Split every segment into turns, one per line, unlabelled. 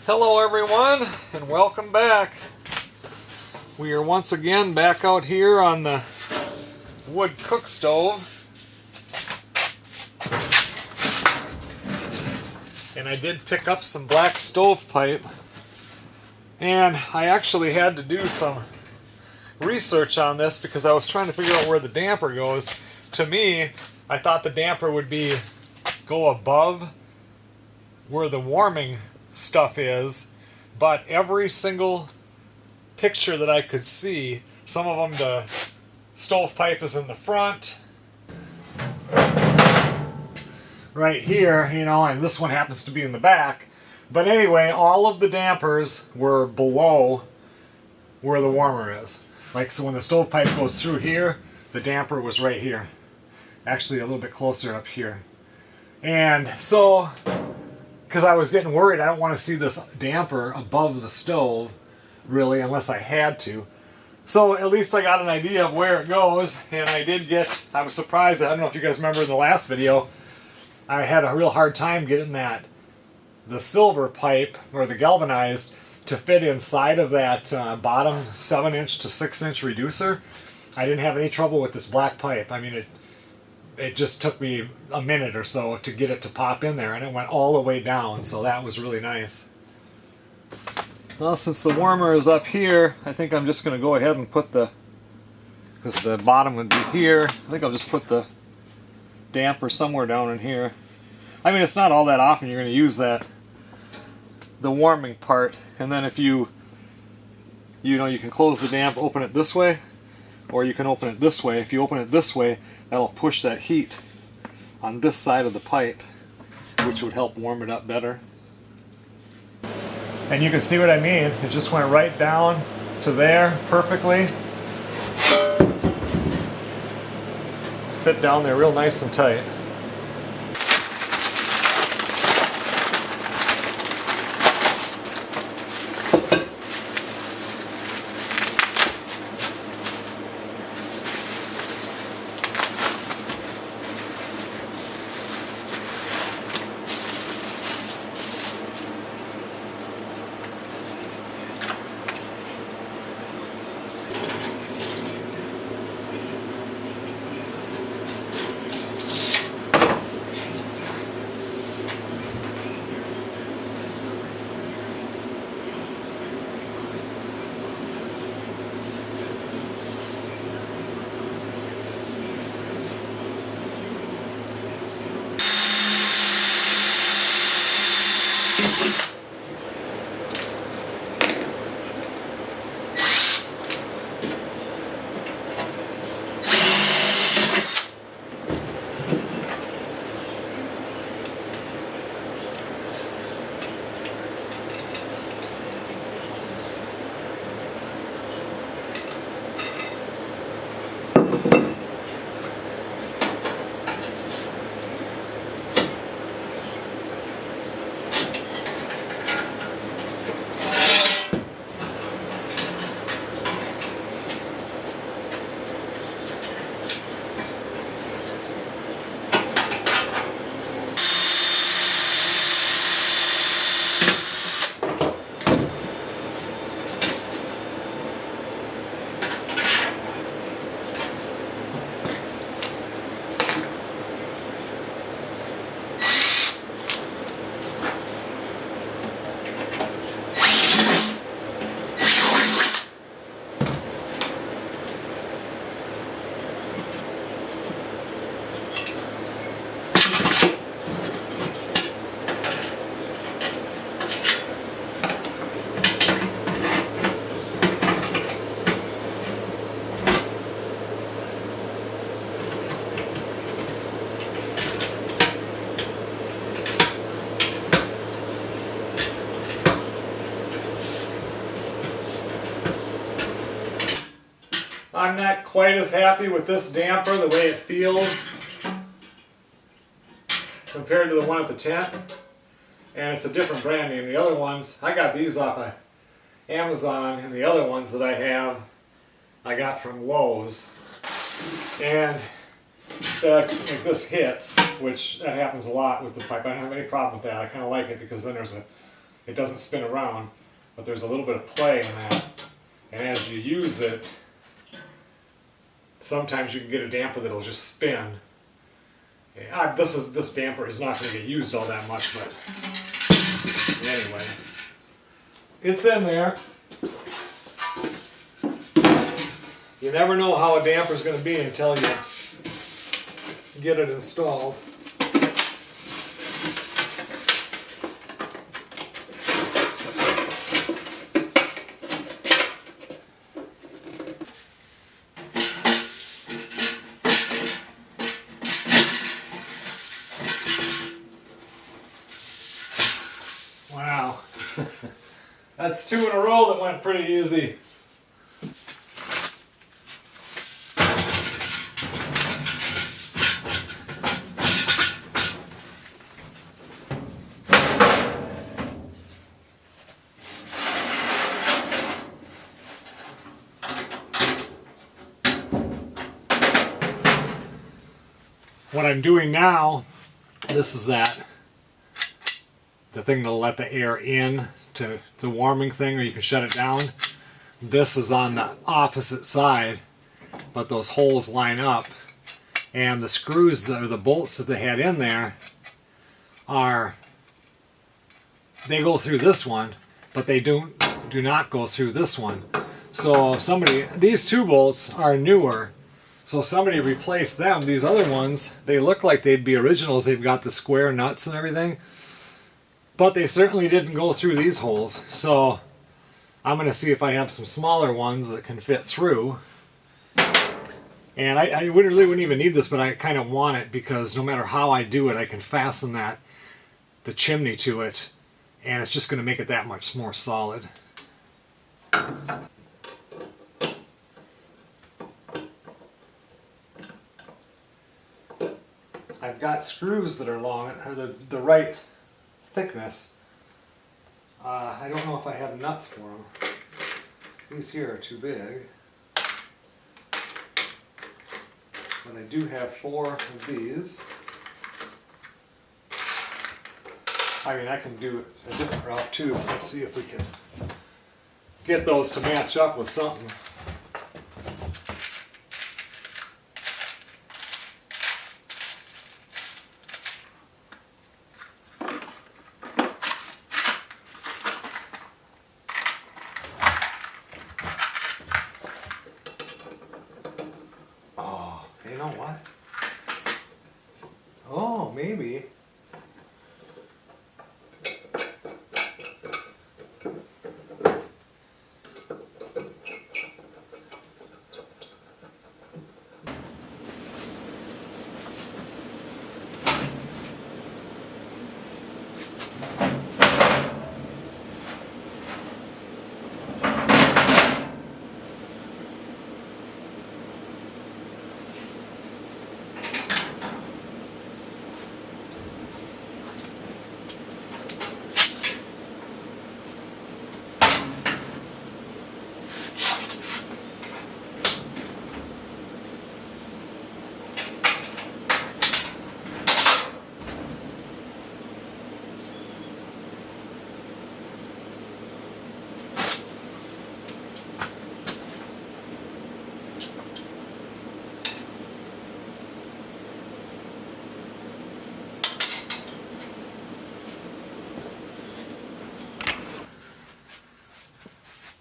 Hello everyone and welcome back. We are once again back out here on the wood cook stove. And I did pick up some black stovepipe. And I actually had to do some research on this because I was trying to figure out where the damper goes. To me, I thought the damper would go above where the warming stuff is, but every single picture that I could see, some of them the stovepipe is in the front right here, you know, and this one happens to be in the back. But anyway, all of the dampers were below where the warmer is. Like, so when the stovepipe goes through here, the damper was right here, actually a little bit closer up here. And so because I was getting worried, I don't want to see this damper above the stove, really, unless I had to. So at least I got an idea of where it goes, and I was surprised, I don't know if you guys remember in the last video, I had a real hard time getting the silver pipe, or the galvanized, to fit inside of that bottom 7-inch to 6-inch reducer. I didn't have any trouble with this black pipe. I mean, it just took me a minute or so to get it to pop in there, and it went all the way down, so that was really nice. Well, since the warmer is up here, I think I'm just going to go ahead and put because the bottom would be here, I think I'll just put the damper somewhere down in here. I mean, it's not all that often you're going to use the warming part, and then if you can close the damp, open it this way, or you can open it this way. If you open it this way, that'll push that heat on this side of the pipe, which would help warm it up better. And you can see what I mean. It just went right down to there perfectly. Fit down there real nice and tight. I'm not quite as happy with this damper, the way it feels compared to the one at the tent. And it's a different brand name. The other ones, I got these off of Amazon, and the other ones that I have, I got from Lowe's. And so if this hits, which that happens a lot with the pipe, I don't have any problem with that. I kind of like it because then there's it doesn't spin around, but there's a little bit of play in that. And as you use it, sometimes you can get a damper that'll just spin. This damper is not going to get used all that much, but anyway, it's in there. You never know how a damper is going to be until you get it installed. Wow, that's 2 in a row that went pretty easy. What I'm doing now, this is the thing that'll let the air in to the warming thing, or you can shut it down. This is on the opposite side, but those holes line up, and the screws, or the bolts that they had in there, they go through this one, but they do not go through this one. So these 2 bolts are newer. So if somebody replaced them, these other ones, they look like they'd be originals. They've got the square nuts and everything. But they certainly didn't go through these holes. So I'm going to see if I have some smaller ones that can fit through. And I really wouldn't even need this, but I kind of want it because no matter how I do it, I can fasten the chimney to it. And it's just going to make it that much more solid. I've got screws that are long, or the right thickness. I don't know if I have nuts for them. These here are too big. But I do have 4 of these. I mean, I can do a different route too. Let's see if we can get those to match up with something. You know what? Oh, maybe.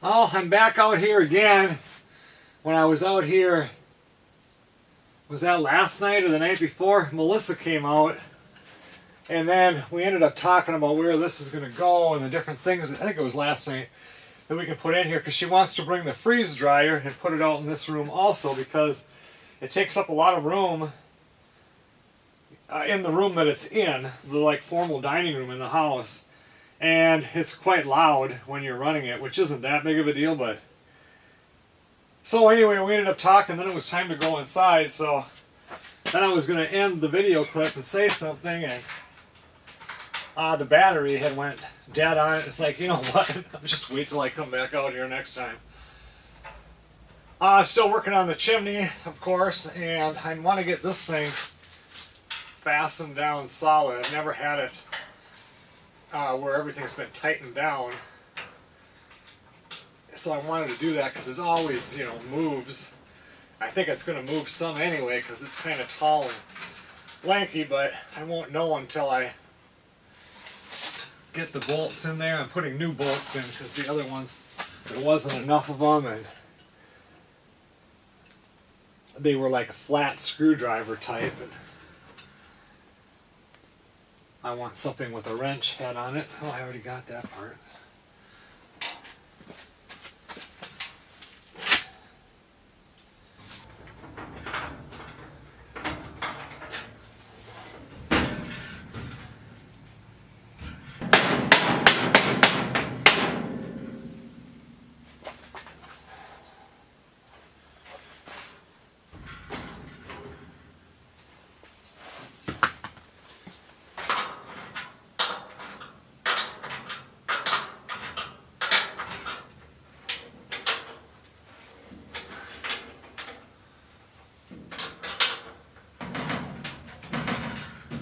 Oh, I'm back out here again. When I was out here, was that last night or the night before? Melissa came out, and then we ended up talking about where this is going to go and the different things. I think it was last night that we can put in here, because she wants to bring the freeze dryer and put it out in this room also, because it takes up a lot of room in the room that it's in, the like formal dining room in the house. And it's quite loud when you're running it, which isn't that big of a deal, but... So anyway, we ended up talking, then it was time to go inside, so... Then I was going to end the video clip and say something, and... the battery had went dead on it. It's like, you know what? I'll just wait till I come back out here next time. I'm still working on the chimney, of course, and I want to get this thing fastened down solid. I've never had it where everything's been tightened down. So I wanted to do that because it always, you know, moves. I think it's going to move some anyway because it's kind of tall and lanky, but I won't know until I get the bolts in there. I'm putting new bolts in because the other ones, there wasn't enough of them, and they were like a flat screwdriver type. And I want something with a wrench head on it. Oh, I already got that part.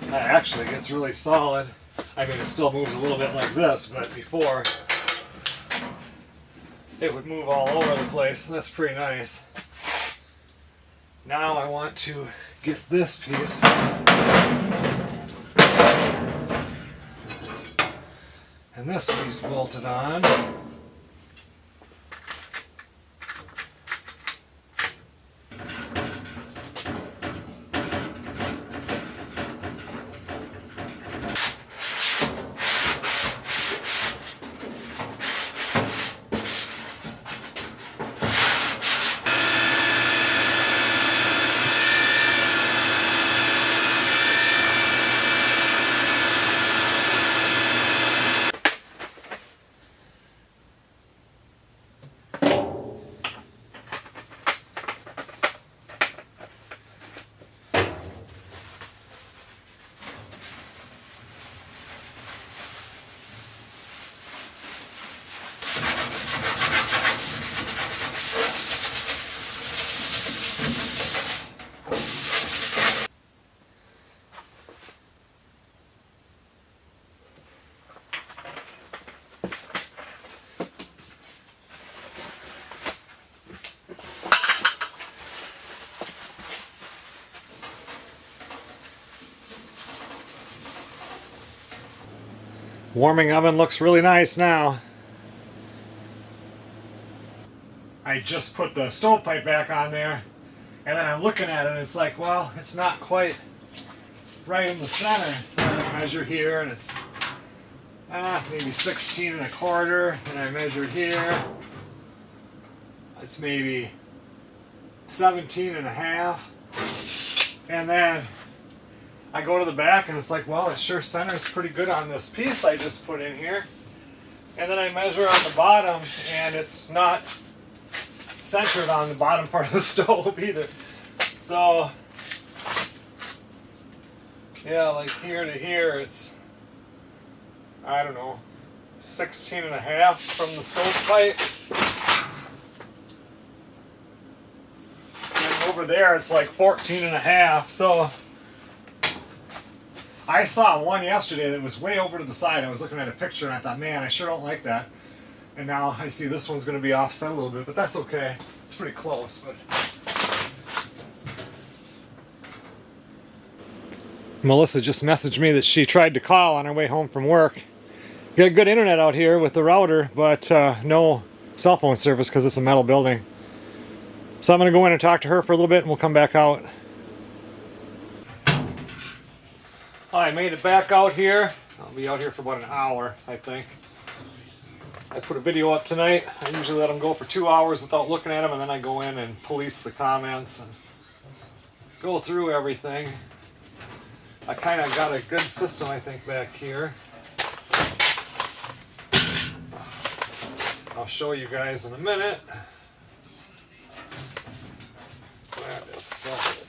That actually gets really solid. I mean, it still moves a little bit like this, but before it would move all over the place. That's pretty nice. Now I want to get this piece and this piece bolted on. Warming oven looks really nice now. I just put the stovepipe back on there, and then I'm looking at it and it's like, well, it's not quite right in the center. So I measure here and it's maybe 16 and a quarter, and I measure here. It's maybe 17 and a half. And then I go to the back and it's like, well, it sure centers pretty good on this piece I just put in here. And then I measure on the bottom and it's not centered on the bottom part of the stove either. So, yeah, like here to here it's, I don't know, 16 and a half from the stovepipe. And over there it's like 14 and a half. So I saw one yesterday that was way over to the side. I was looking at a picture and I thought, man, I sure don't like that. And now I see this one's going to be offset a little bit, but that's okay. It's pretty close. But Melissa just messaged me that she tried to call on her way home from work. We got good internet out here with the router, but no cell phone service because it's a metal building. So I'm going to go in and talk to her for a little bit and we'll come back out. I made it back out here. I'll be out here for about an hour, I think. I put a video up tonight. I usually let them go for 2 hours without looking at them, and then I go in and police the comments and go through everything. I kind of got a good system, I think, back here. I'll show you guys in a minute. That is solid.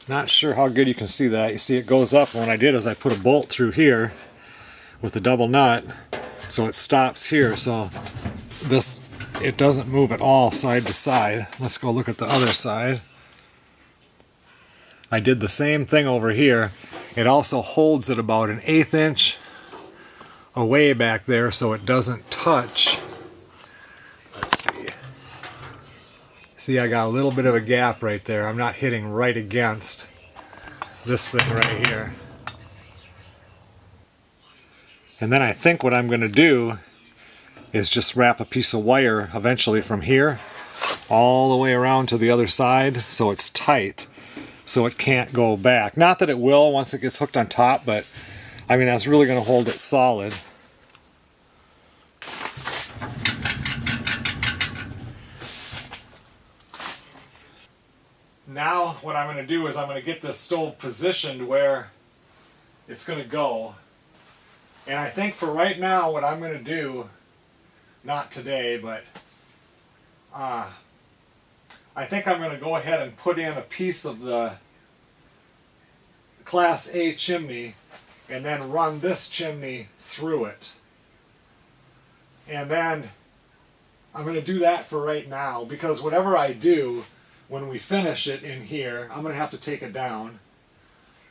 Not sure how good you can see that. You see it goes up, and what I did is I put a bolt through here with a double nut so it stops here, so this, it doesn't move at all side to side. Let's go look at the other side. I did the same thing over here, It also holds it about an 1/8 inch away back there so it doesn't touch. Let's see. See, I got a little bit of a gap right there. I'm not hitting right against this thing right here. And then I think what I'm going to do is just wrap a piece of wire eventually from here all the way around to the other side so it's tight, so it can't go back. Not that it will once it gets hooked on top, but I mean that's really going to hold it solid. Now what I'm going to do is I'm going to get this stove positioned where it's going to go. And I think for right now what I'm going to do, not today, but I think I'm going to go ahead and put in a piece of the Class A chimney and then run this chimney through it. And then I'm going to do that for right now, because whatever I do, when we finish it in here, I'm going to have to take it down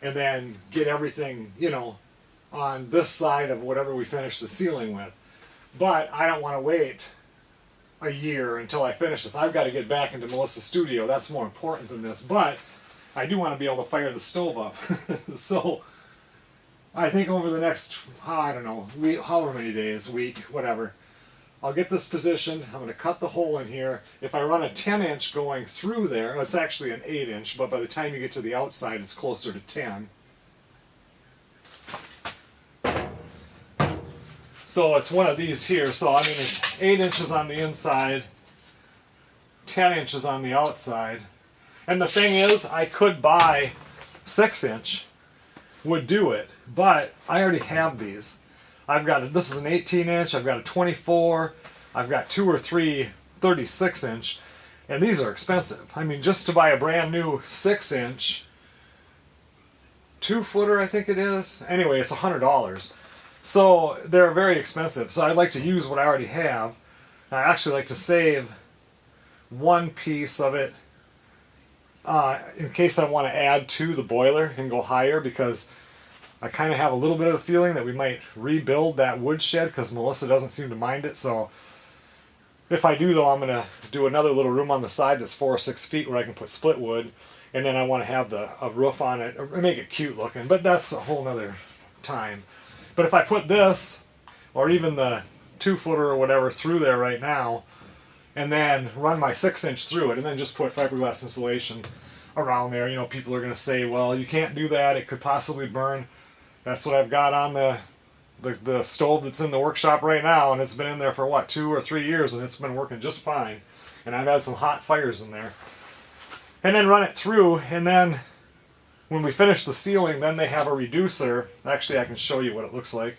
and then get everything, you know, on this side of whatever we finish the ceiling with. But I don't want to wait a year until I finish this. I've got to get back into Melissa's studio. That's more important than this. But I do want to be able to fire the stove up. So I think over the next, I don't know, however many days, week, whatever, I'll get this positioned. I'm going to cut the hole in here. If I run a 10 inch going through there, it's actually an 8 inch, but by the time you get to the outside, it's closer to 10. So it's one of these here. So I mean, it's 8 inches on the inside, 10 inches on the outside. And the thing is, I could buy 6 inch, would do it, but I already have these. I've got, this is an 18 inch, I've got a 24, I've got 2 or 3 36 inch, and these are expensive. I mean, just to buy a brand new 6 inch, 2-footer I think it is, anyway, it's $100. So they're very expensive, so I'd like to use what I already have. I actually like to save one piece of it in case I want to add to the boiler and go higher, because I kind of have a little bit of a feeling that we might rebuild that woodshed because Melissa doesn't seem to mind it. So if I do, though, I'm going to do another little room on the side that's 4 or 6 feet where I can put split wood, and then I want to have a roof on it or make it cute looking, but that's a whole nother time. But if I put this or even the 2-footer or whatever through there right now and then run my 6 inch through it and then just put fiberglass insulation around there, you know, people are going to say, well, you can't do that, it could possibly burn. That's what I've got on the stove that's in the workshop right now, and it's been in there for what, 2 or 3 years, and it's been working just fine. And I've had some hot fires in there. And then run it through, and then when we finish the ceiling, then they have a reducer. Actually, I can show you what it looks like.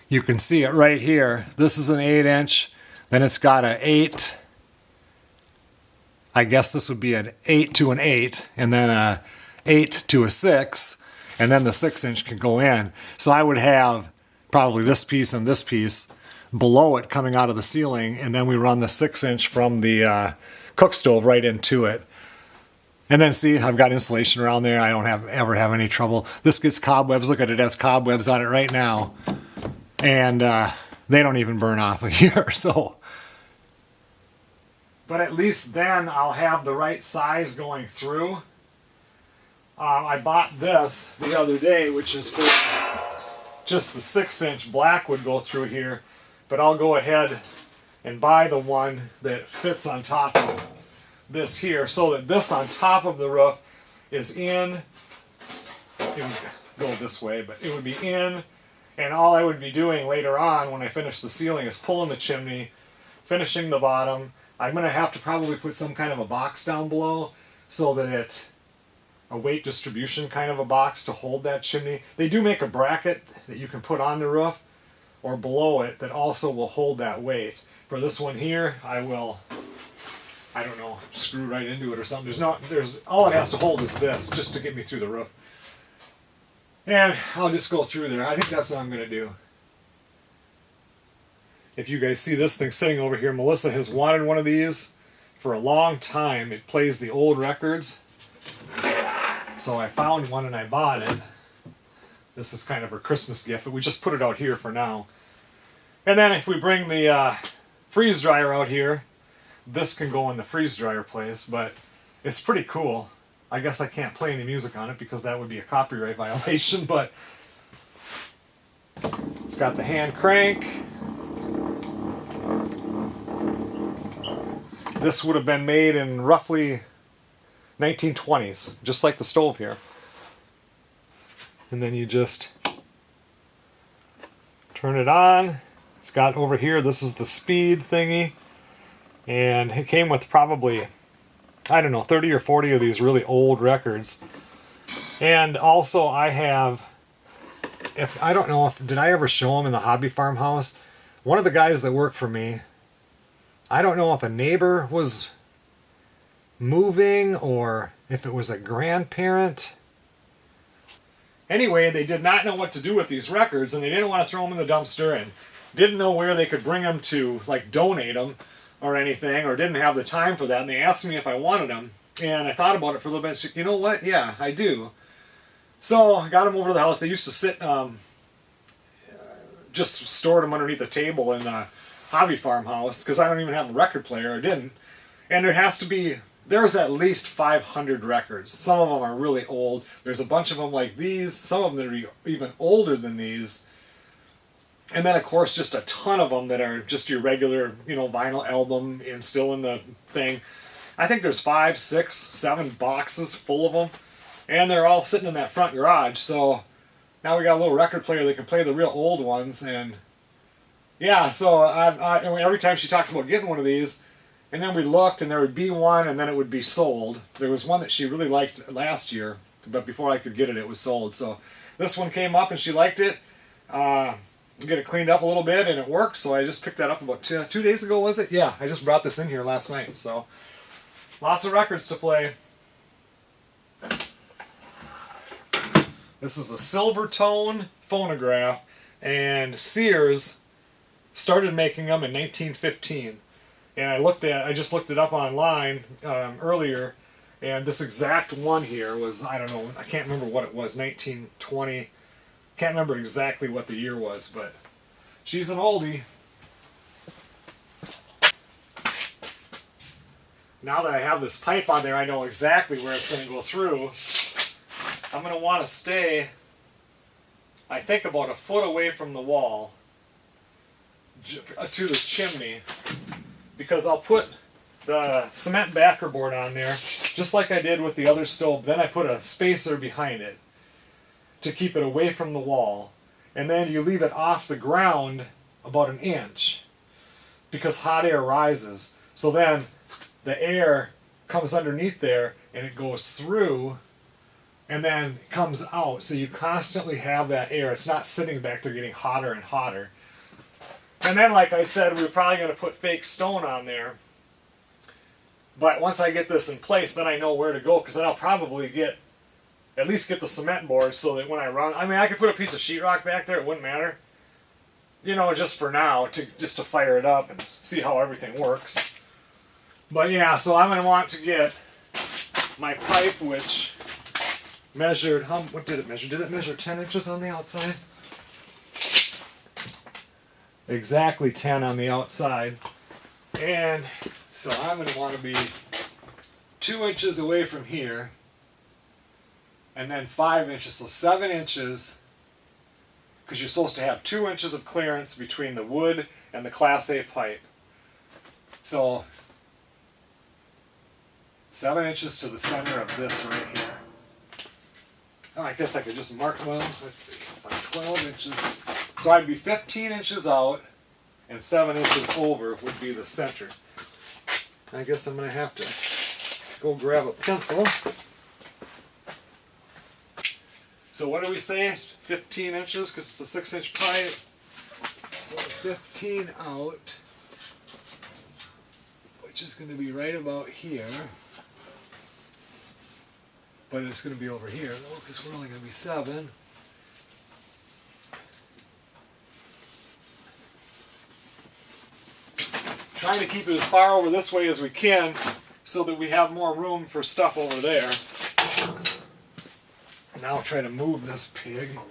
You can see it right here. This is an 8 inch, then it's got an 8. I guess this would be an 8 to an 8, and then a 8 to a 6. And then the 6 inch can go in. So I would have probably this piece and this piece below it coming out of the ceiling, and then we run the 6 inch from the cook stove right into it. And then see, I've got insulation around there. I don't ever have any trouble. This gets cobwebs. Look at it, it has cobwebs on it right now. And they don't even burn off a year. So, but at least then I'll have the right size going through. I bought this the other day, which is for just the 6 inch black would go through here, but I'll go ahead and buy the one that fits on top of this here, so that this on top of the roof is in. It would go this way, but it would be in, and all I would be doing later on when I finish the ceiling is pulling the chimney, finishing the bottom. I'm going to have to probably put some kind of a box down below so that it a weight distribution kind of a box to hold that chimney. They do make a bracket that you can put on the roof or below it that also will hold that weight. For this one here, I will, I don't know, screw right into it or something. All it has to hold is this, just to get me through the roof. And I'll just go through there. I think that's what I'm going to do. If you guys see this thing sitting over here, Melissa has wanted one of these for a long time. It plays the old records. So I found one and I bought it. This is kind of her Christmas gift, but we just put it out here for now. And then if we bring the freeze dryer out here, this can go in the freeze dryer place, but it's pretty cool. I guess I can't play any music on it because that would be a copyright violation, but it's got the hand crank. This would have been made in roughly 1920s, just like the stove here. And then you just turn it on. It's got over here, this is the speed thingy. And it came with probably, I don't know, 30 or 40 of these really old records. And also I have, I don't know if, did I ever show them in the Hobby Farmhouse? One of the guys that worked for me, I don't know if a neighbor was moving or if it was a grandparent. Anyway, they did not know what to do with these records, and they didn't want to throw them in the dumpster, and didn't know where they could bring them to, like donate them or anything, or didn't have the time for that. And they asked me if I wanted them, and I thought about it for a little bit and said, you know what, yeah, I do. So I got them over to the house. They used to sit, just stored them underneath a table in the Hobby Farmhouse, because I don't even have a record player, I didn't. And there has to be, there's at least 500 records. Some of them are really old. There's a bunch of them like these. Some of them that are even older than these. And then, of course, just a ton of them that are just your regular, you know, vinyl album and still in the thing. I think there's 5, 6, 7 boxes full of them. And they're all sitting in that front garage. So now we got a little record player that can play the real old ones. And yeah, so every time she talks about getting one of these, and then we looked, and there would be one, and then it would be sold. There was one that she really liked last year, but before I could get it, it was sold. So this one came up, and she liked it. Get it cleaned up a little bit, and it works. So I just picked that up about 2 days ago, was it? Yeah, I just brought this in here last night. So lots of records to play. This is a Silvertone phonograph, and Sears started making them in 1915. And I just looked it up online earlier, and this exact one here was, I don't know, I can't remember what it was, 1920. Can't remember exactly what the year was, but she's an oldie. Now that I have this pipe on there, I know exactly where it's going to go through. I'm going to want to stay, I think, about a foot away from the wall to the chimney, because I'll put the cement backer board on there, just like I did with the other stove. Then I put a spacer behind it to keep it away from the wall. And then you leave it off the ground about 1 inch, because hot air rises. So then the air comes underneath there, and it goes through, and then comes out. So you constantly have that air. It's not sitting back there getting hotter and hotter. And then, like I said, we're probably going to put fake stone on there. But once I get this in place, then I know where to go, because then I'll probably at least get the cement board so that when I run, I mean, I could put a piece of sheetrock back there, it wouldn't matter. You know, just for now, just to fire it up and see how everything works. But yeah, so I'm going to want to get my pipe, which measured, what did it measure? Did it measure 10 inches on the outside? Exactly 10 on the outside. And so I'm going to want to be 2 inches away from here, and then 5 inches, so 7 inches, because you're supposed to have 2 inches of clearance between the wood and the Class A pipe. So 7 inches to the center of this right here. Oh, I guess I could just mark, well, let's see, 12 inches. So I'd be 15 inches out, and 7 inches over would be the center. I guess I'm going to have to go grab a pencil. So what do we say? 15 inches, because it's a 6-inch pipe. So 15 out, which is going to be right about here. But it's going to be over here, though, because we're only going to be 7. Trying to keep it as far over this way as we can so that we have more room for stuff over there. Now I'll try to move this pig. Let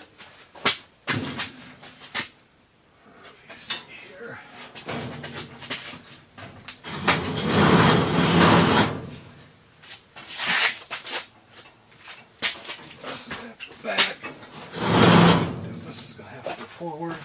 me see here. This is going to have to go back, because this is going to have to go forward.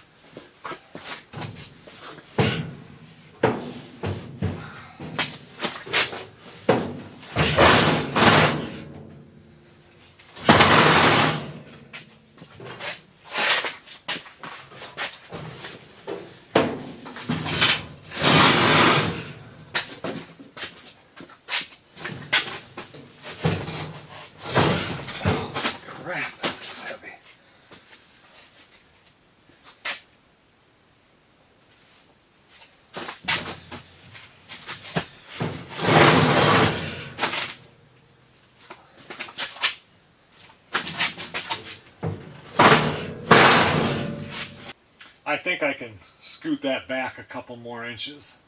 I think I can scoot that back a couple more inches.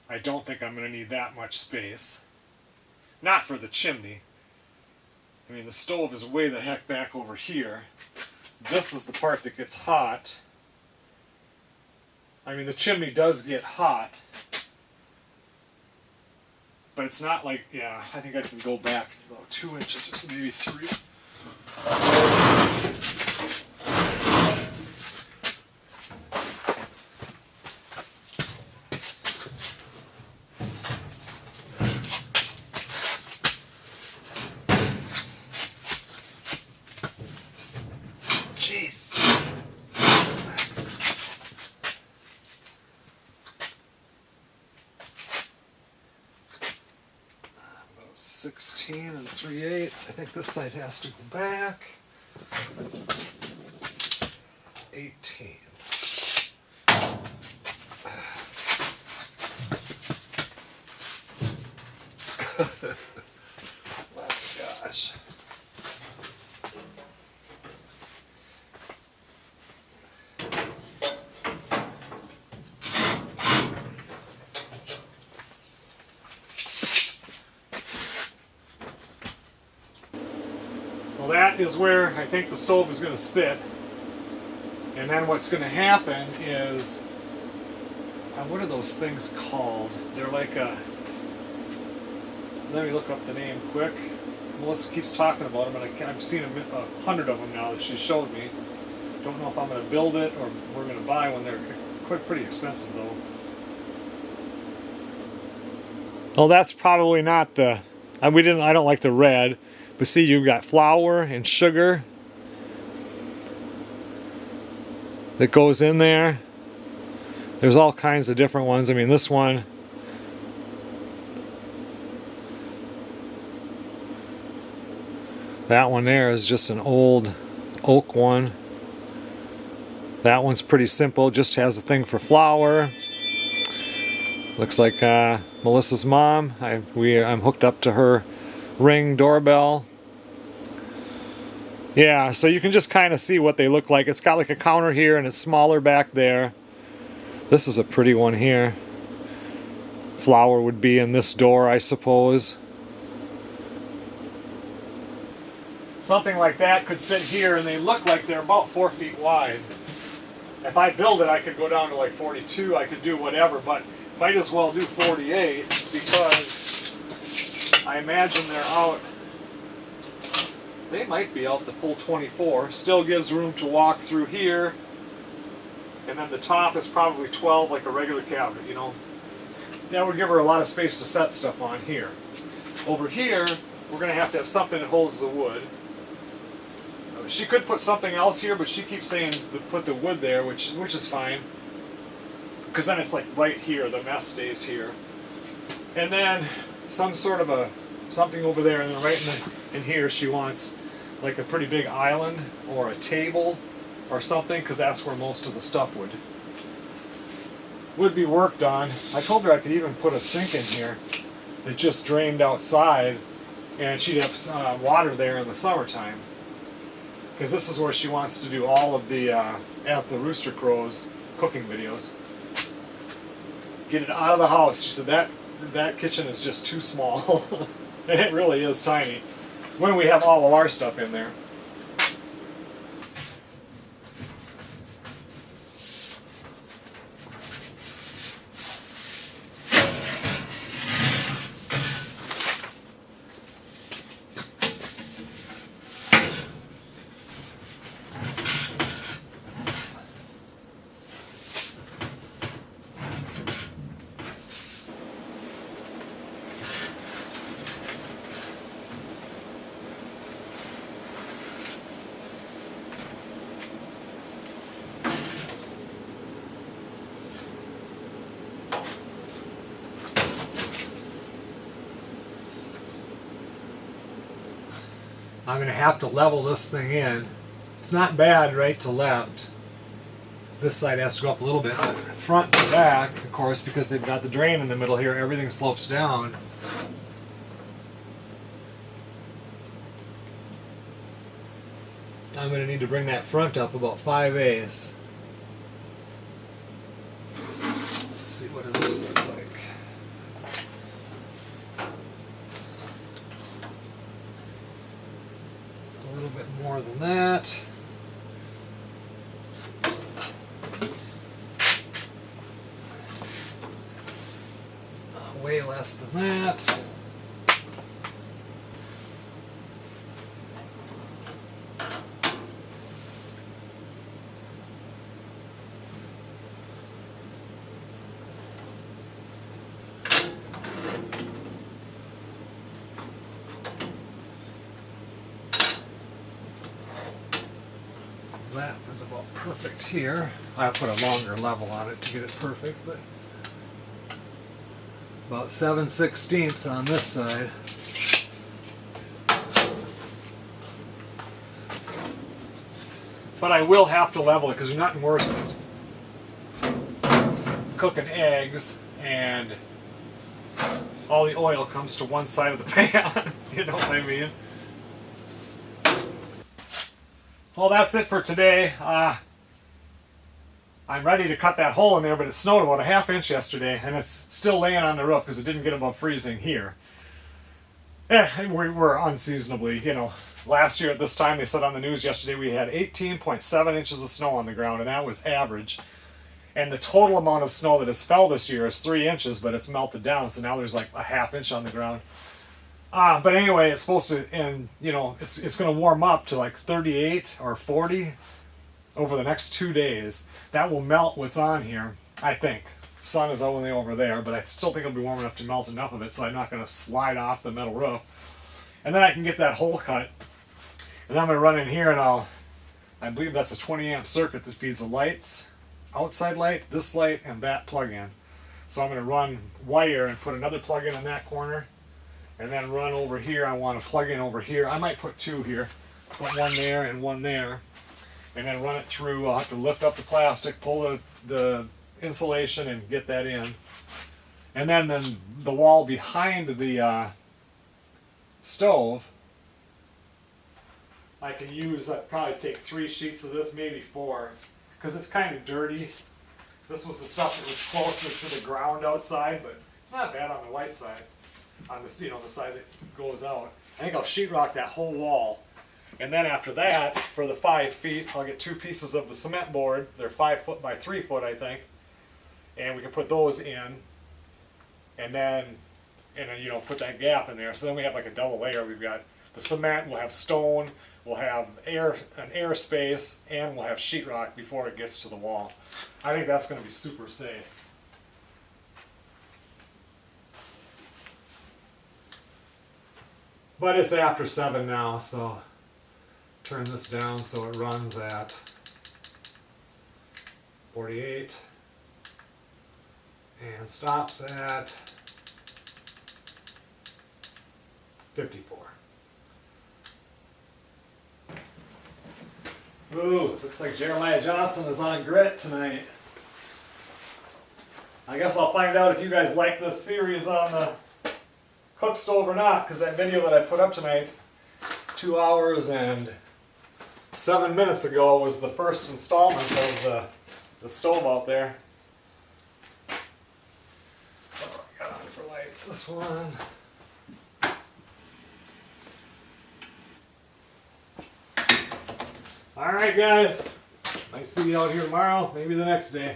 I don't think I'm going to need that much space. Not for the chimney. I mean, the stove is way the heck back over here. This is the part that gets hot. I mean, the chimney does get hot. But it's not like, yeah, I think I can go back about 2 inches or so, maybe 3. Jeez. About 16 3/8. I think this side has to go back. 18. My gosh. Well, that is where I think the stove is going to sit. And then what's going to happen is, what are those things called? They're like a, let me look up the name quick. Melissa keeps talking about them, and I've seen 100 of them now that she showed me. Don't know if I'm going to build it or we're going to buy one. They're quite pretty expensive though. Well, that's probably not the, I don't like the red. But see, you've got flour and sugar that goes in there. There's all kinds of different ones. I mean, this one, that one there is just an old oak one. That one's pretty simple, just has a thing for flour. Looks like Melissa's mom. I'm hooked up to her Ring doorbell. Yeah, so you can just kind of see what they look like. It's got like a counter here and it's smaller back there. This is a pretty one here. Flour would be in this door, I suppose. Something like that could sit here, and they look like they're about 4 feet wide. If I build it, I could go down to like 42. I could do whatever, but might as well do 48 because I imagine they're out, they might be out the full 24. Still gives room to walk through here. And then the top is probably 12 like a regular cabinet, you know. That would give her a lot of space to set stuff on here. Over here, we're going to have something that holds the wood. She could put something else here, but she keeps saying to put the wood there, which is fine. Because then it's like right here, the mess stays here. And then some sort of something over there, and then right in here she wants like a pretty big island or a table or something, because that's where most of the stuff would be worked on. I told her I could even put a sink in here that just drained outside, and she'd have water there in the summertime, because this is where she wants to do all of the As the Rooster Crows cooking videos. Get it out of the house. She said that kitchen is just too small. And it really is tiny. when we have all of our stuff in there. I'm going to have to level this thing in. It's not bad right to left. This side has to go up a little bit. Front to back, of course, because they've got the drain in the middle here, everything slopes down. I'm going to need to bring that front up about 5/8. Let's see, what does this look like? A little bit more than that. Way less than that. That is about perfect here. I put a longer level on it to get it perfect, but about 7/16 on this side. But I will have to level it because there's nothing worse than cooking eggs and all the oil comes to one side of the pan. You know what I mean? Well, that's it for today. I'm ready to cut that hole in there, but it snowed about 1/2 inch yesterday, and it's still laying on the roof because it didn't get above freezing here. Yeah, we're unseasonably, you know. Last year at this time, they said on the news yesterday, we had 18.7 inches of snow on the ground, and that was average. And the total amount of snow that has fell this year is 3 inches, but it's melted down, so now there's like 1/2 inch on the ground. But anyway, it's supposed to, and you know, it's going to warm up to like 38 or 40 over the next 2 days. That will melt what's on here, I think. Sun is only over there, but I still think it'll be warm enough to melt enough of it so I'm not going to slide off the metal roof. And then I can get that hole cut. And I'm going to run in here and I believe that's a 20 amp circuit that feeds the lights, outside light, this light, and that plug-in. So I'm going to run wire and put another plug-in in that corner. And then run over here. I want to plug in over here. I might put 2 here. Put one there and one there. And then run it through. I'll have to lift up the plastic, pull the insulation, and get that in. And then the wall behind the stove, I can use, I'd probably take 3 sheets of this, maybe 4, because it's kind of dirty. This was the stuff that was closer to the ground outside, but it's not bad on the white side. On the, you know, the side that goes out. I think I'll sheetrock that whole wall. And then after that, for the 5 feet, I'll get 2 pieces of the cement board. They're 5 foot by 3 foot, I think. And we can put those in. And then, you know, put that gap in there. So then we have like a double layer. We've got the cement, we'll have stone, we'll have an air space, and we'll have sheetrock before it gets to the wall. I think that's going to be super safe. But it's after 7 now, so turn this down so it runs at 48 and stops at 54. Ooh, looks like Jeremiah Johnson is on grit tonight. I guess I'll find out if you guys like this series on the cook stove or not, because that video that I put up tonight 2 hours and 7 minutes ago was the first installment of the stove out there. Oh, I got on for lights, this one. Alright guys, might see you out here tomorrow, maybe the next day.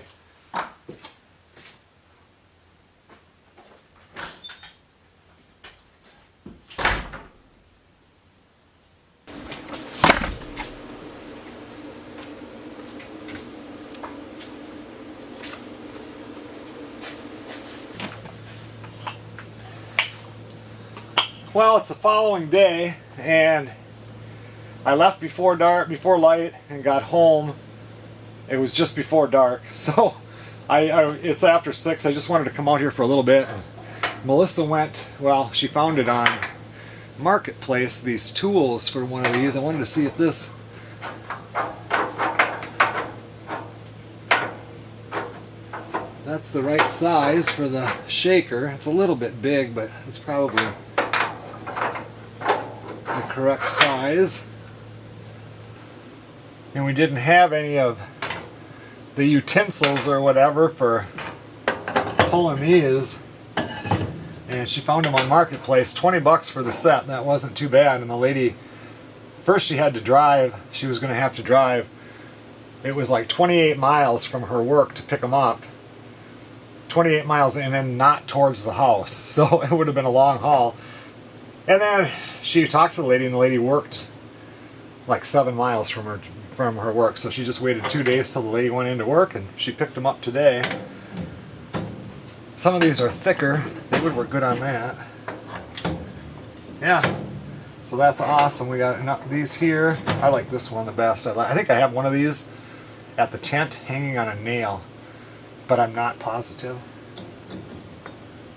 Well, it's the following day, and I left before dark, before light, and got home. It was just before dark, so it's after 6. I just wanted to come out here for a little bit. Melissa went, well, she found it on Marketplace, these tools for one of these. I wanted to see if this that's the right size for the shaker. It's a little bit big, but it's probably the correct size. And we didn't have any of the utensils or whatever for pulling these. And she found them on Marketplace, 20 bucks for the set. That wasn't too bad. And the lady, first she had to drive. She was going to have to drive. It was like 28 miles from her work to pick them up. 28 miles, and then not towards the house. So it would have been a long haul. And then she talked to the lady, and the lady worked like 7 miles from her work. So she just waited 2 days till the lady went into work, and she picked them up today. Some of these are thicker. They would work good on that. Yeah. So that's awesome. We got these here. I like this one the best. I think I have one of these at the tent hanging on a nail, but I'm not positive.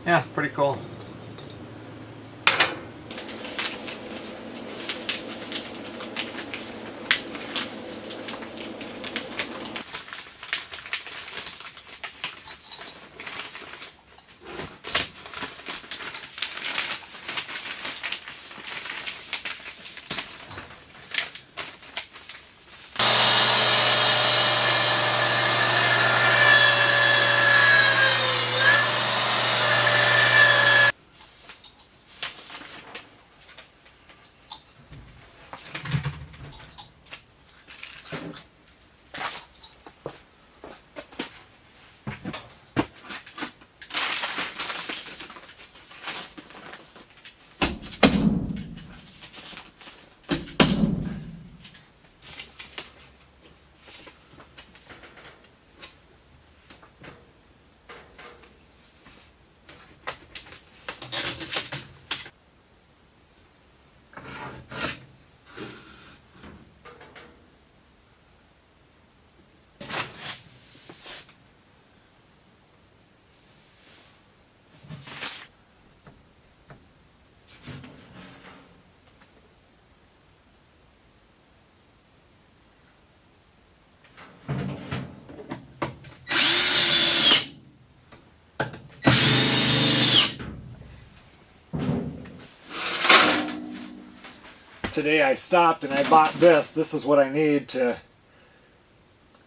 Yeah, pretty cool. Today I stopped and I bought this. This is what I need to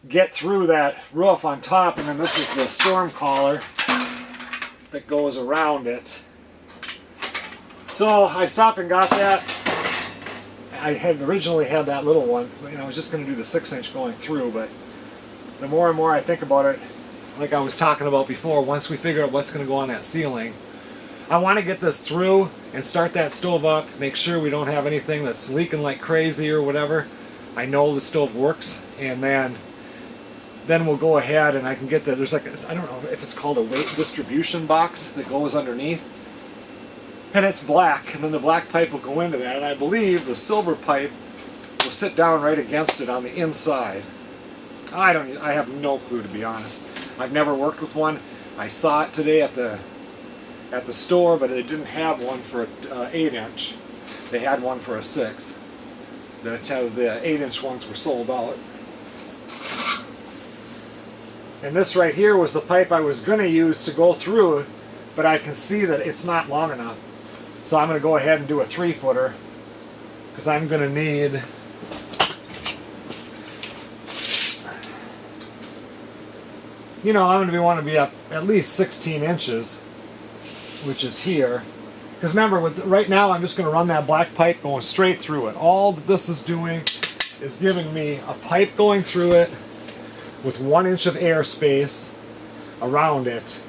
get through that roof on top, and then this is the storm collar that goes around it. So I stopped and got that. I had originally had that little one, and I was just going to do the 6-inch going through, but the more and more I think about it, like I was talking about before, once we figure out what's going to go on that ceiling, I want to get this through and start that stove up, make sure we don't have anything that's leaking like crazy or whatever. I know the stove works, and then we'll go ahead and I can get there's like, I don't know if it's called a weight distribution box that goes underneath, and it's black, and then the black pipe will go into that, and I believe the silver pipe will sit down right against it on the inside. I have no clue, to be honest. I've never worked with one. I saw it today at the store, but they didn't have one for an 8-inch. They had one for a 6. The 8-inch ones were sold out. And this right here was the pipe I was going to use to go through it, but I can see that it's not long enough. So I'm going to go ahead and do a 3-footer, because I'm going to need I'm going to want to be up at least 16 inches, which is here. Because remember, right now I'm just going to run that black pipe going straight through it. All that this is doing is giving me a pipe going through it with 1 inch of air space around it,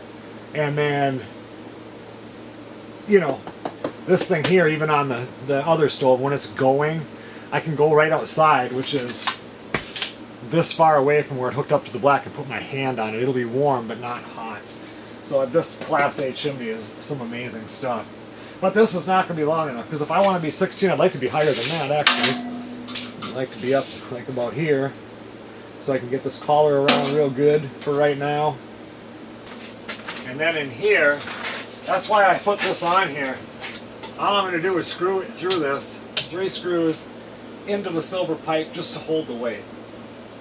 and then, you know, this thing here, even on the other stove, when it's going, I can go right outside, which is this far away from where it hooked up to the black, and put my hand on it. It'll be warm but not hot. So this Class A chimney is some amazing stuff. But this is not going to be long enough, because if I want to be 16, I'd like to be higher than that, actually. I'd like to be up like about here, so I can get this collar around real good for right now. And then in here, that's why I put this on here. All I'm going to do is screw it through this, 3 screws into the silver pipe just to hold the weight.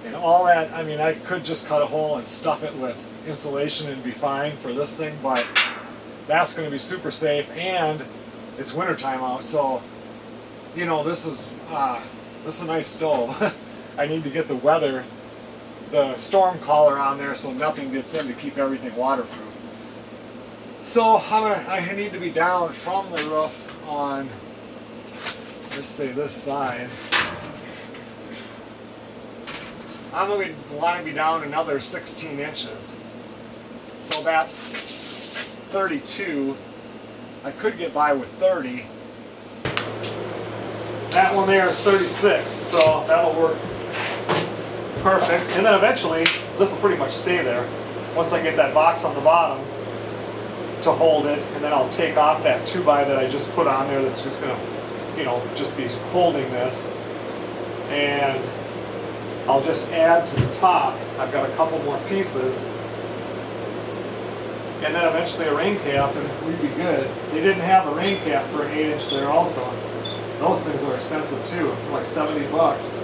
And all that, I mean, I could just cut a hole and stuff it with insulation and be fine for this thing, but that's going to be super safe, and it's wintertime out, so, you know, this is a nice stove. I need to get the storm collar on there so nothing gets in, to keep everything waterproof. So I need to be down from the roof on, let's say, this side. I'm going to want to be down another 16 inches. So that's 32. I could get by with 30. That one there is 36, so that'll work perfect. And then eventually, this will pretty much stay there once I get that box on the bottom to hold it, and then I'll take off that 2x that I just put on there that's just going to, you know, just be holding this. And I'll just add to the top. I've got a couple more pieces, and then eventually a rain cap, and we'd be good. They didn't have a rain cap for an 8-inch there also. Those things are expensive too, like 70 bucks.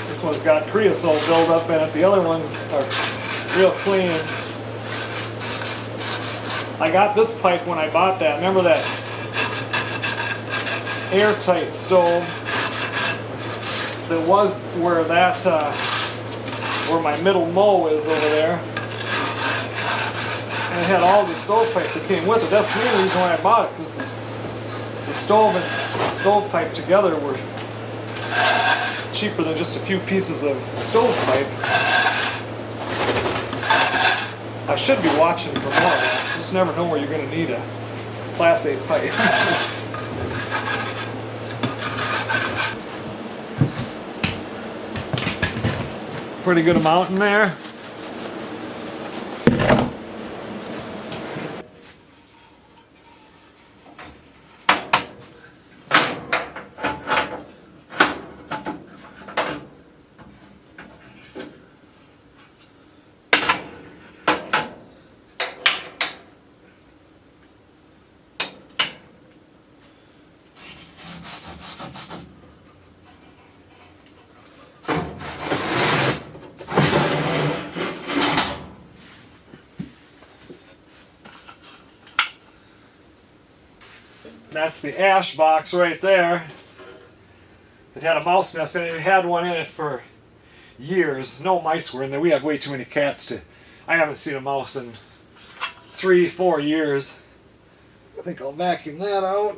This one's got creosote buildup in it. The other ones are real clean. I got this pipe when I bought that. Remember that airtight stove that was where that where my middle mow is over there, and it had all the stovepipe that came with it. That's the main reason why I bought it, because the stove and the stovepipe together were cheaper than just a few pieces of stovepipe. I should be watching for more. You just never know where you're going to need a Class A pipe. Pretty good amount in there. That's the ash box right there. It had a mouse nest in it. It had one in it for years. No mice were in there. We have way too many cats to... I haven't seen a mouse in 3-4 years. I think I'll vacuum that out.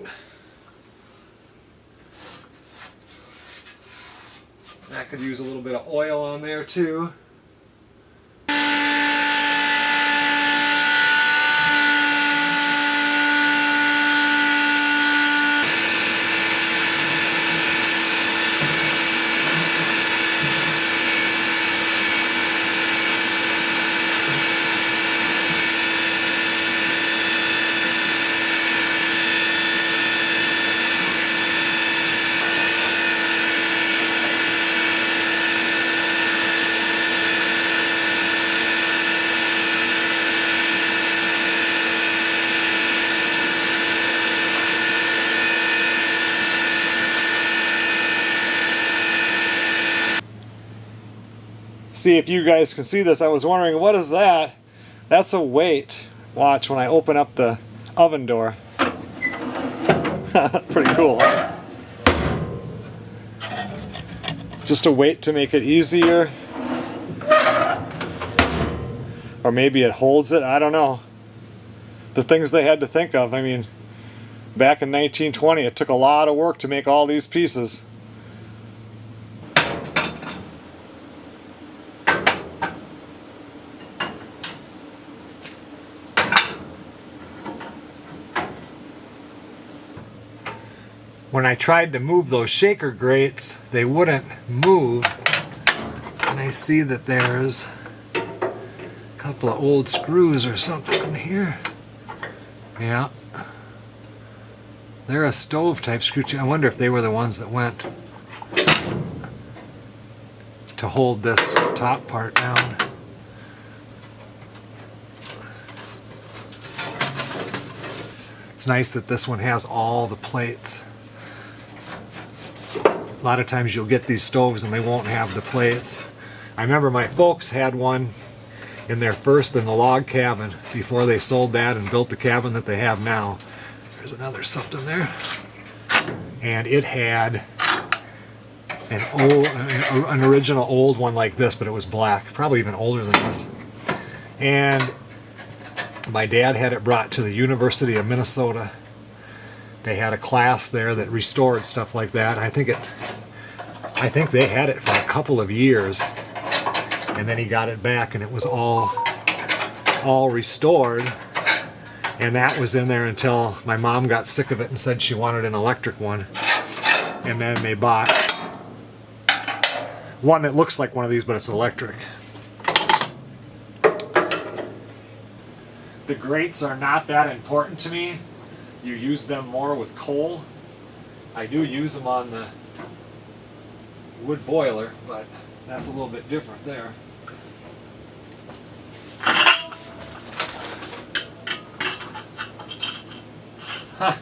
That could use a little bit of oil on there too. See if you guys can see this. I was wondering, what is that? That's a weight. Watch when I open up the oven door. Pretty cool, huh? Just a weight to make it easier. Or maybe it holds it, I don't know. The things they had to think of, I mean, back in 1920 it took a lot of work to make all these pieces. When I tried to move those shaker grates, they wouldn't move. And I see that there's a couple of old screws or something in here. Yeah. They're a stove type screw. I wonder if they were the ones that went to hold this top part down. It's nice that this one has all the plates. A lot of times you'll get these stoves and they won't have the plates. I remember my folks had one in their first in the log cabin before they sold that and built the cabin that they have now. There's another something there. And it had an original old one like this, but it was black, probably even older than this. And my dad had it brought to the University of Minnesota. They had a class there that restored stuff like that. I think they had it for a couple of years, and then he got it back, and it was all restored. And that was in there until my mom got sick of it and said she wanted an electric one. And then they bought one that looks like one of these, but it's electric. The grates are not that important to me. You use them more with coal. I do use them on the wood boiler, but that's a little bit different there. Huh.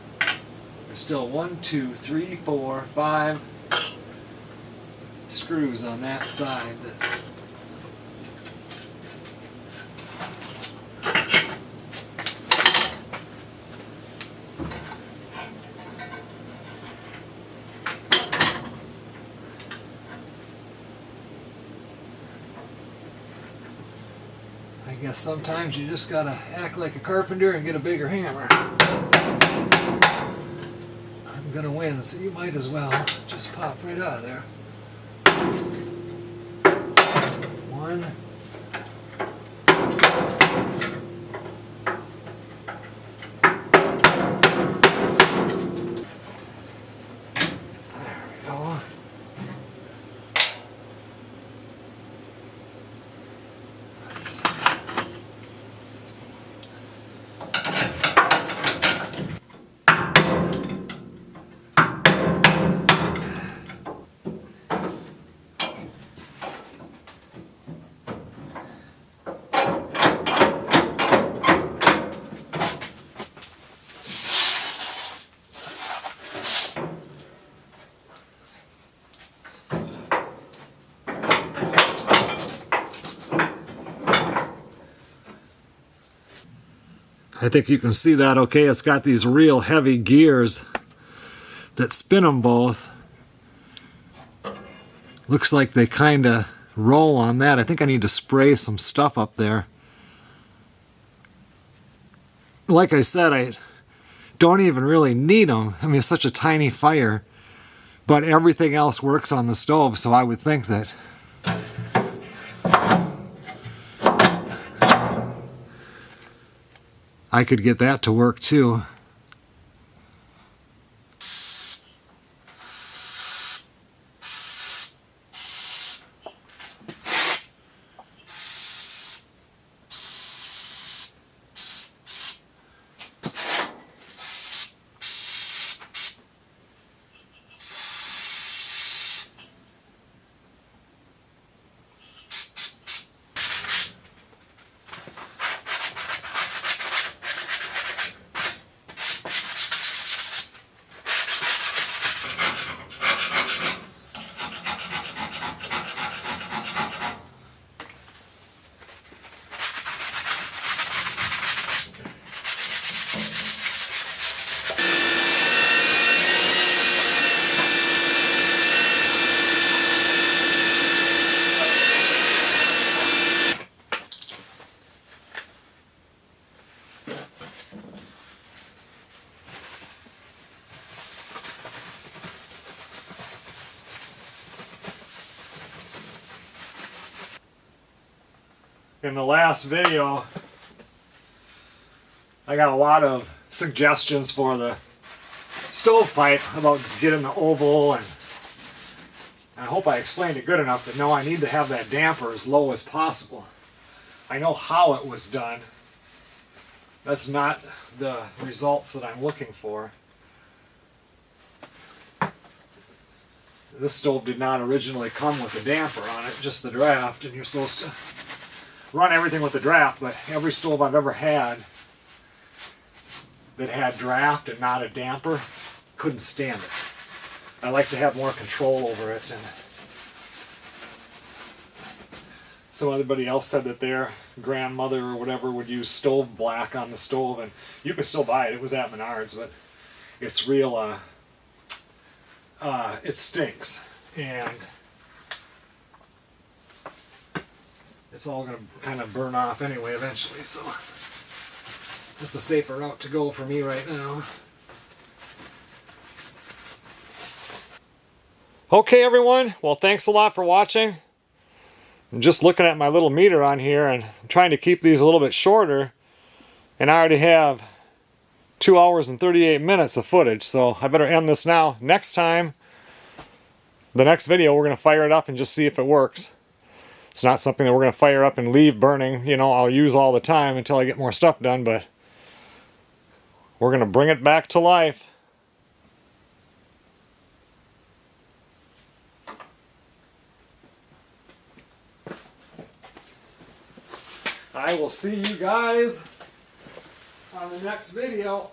There's still 1, 2, 3, 4, 5 screws on that side. I guess sometimes you just gotta act like a carpenter and get a bigger hammer. I'm gonna win, so you might as well just pop right out of there. 1. There we go. I think you can see that okay. It's got these real heavy gears that spin them both. Looks like they kind of roll on that. I think I need to spray some stuff up there. Like I said, I don't even really need them. I mean, it's such a tiny fire, but everything else works on the stove, so I would think that I could get that to work too. in the last video, I got a lot of suggestions for the stovepipe about getting the oval, and I hope I explained it good enough to know I need to have that damper as low as possible. I know how it was done. That's not the results that I'm looking for. This stove did not originally come with a damper on it, just the draft, and you're supposed to run everything with the draft, but every stove I've ever had that had draft and not a damper couldn't stand it. I like to have more control over it, and so everybody else said that their grandmother or whatever would use stove black on the stove, and you can still buy it. It was at Menards, but it's real, it stinks, and it's all going to kind of burn off anyway eventually, so this is a safer route to go for me right now. Okay everyone, well thanks a lot for watching. I'm just looking at my little meter on here and I'm trying to keep these a little bit shorter, and I already have 2 hours and 38 minutes of footage, so I better end this now. Next time, the next video, we're going to fire it up and just see if it works. It's not something that we're going to fire up and leave burning. You know, I'll use all the time until I get more stuff done, but we're going to bring it back to life. I will see you guys on the next video.